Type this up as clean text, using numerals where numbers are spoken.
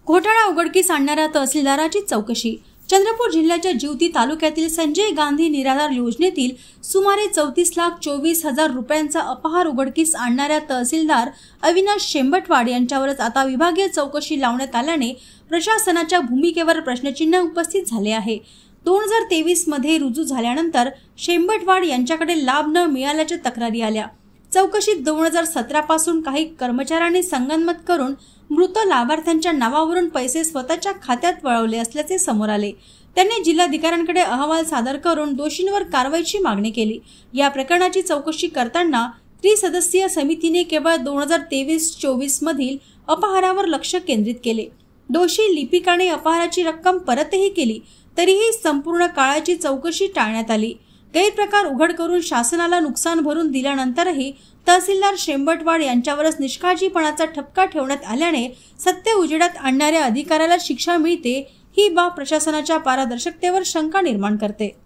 घोटाळा उघडकीस आणणाऱ्या तहसीलदाराची चौकशी। चंद्रपूर जिल्ह्याच्या जिवती तालुक्यातील संजय गांधी निराधार योजनेतील सुमारे 34,24,000 रुपयांचा अपहार उघडकीस आणणाऱ्या तहसीलदार अविनाश शेंबटवाड यांच्यावरच आता विभागीय चौकशी लावण्यात आल्याने प्रशासनाच्या भूमिकेवर प्रश्नचिन्ह उपस्थित झाले आहे। 2023 मध्ये रुजू झाल्यानंतर शेंबटवाड यांच्याकडे लाभ न मिळाल्याच्या तक्रारी आल्या। चौकशीत 2017 पासून काही कर्मचाऱ्यांनी संगनमत करून मृत लाभार्थ्यांच्या नावावरून पैसे स्वतःच्या खात्यात वळवले असल्याचे समोर आले। त्यांनी जिल्हाधिकाऱ्यांकडे अहवाल सादर करून दोषींवर कारवाईची मागणी केली। या प्रकरणाची चौकशी करताना त्रिसदस्यीय समितीने केवळ 2023-24 मधील अपहारावर लक्ष केंद्रित केले। दोषी लिपिकाने अपहाराची रक्कम परतही केली, तरीही संपूर्ण काळाची चौकशी टाळण्यात आली। गैरप्रकार उघड करून शासनाला नुकसान भरून दिल्यानंतरही तहसीलदार शेंबटवाड यांच्यावरच निष्काळजीपणाचा ठपका ठेवण्यात आल्याने सत्य उजेडात आणणाऱ्या अधिकाऱ्याला शिक्षा मिळते, ही बाब प्रशासनाच्या पारदर्शकतेवर शंका निर्माण करते।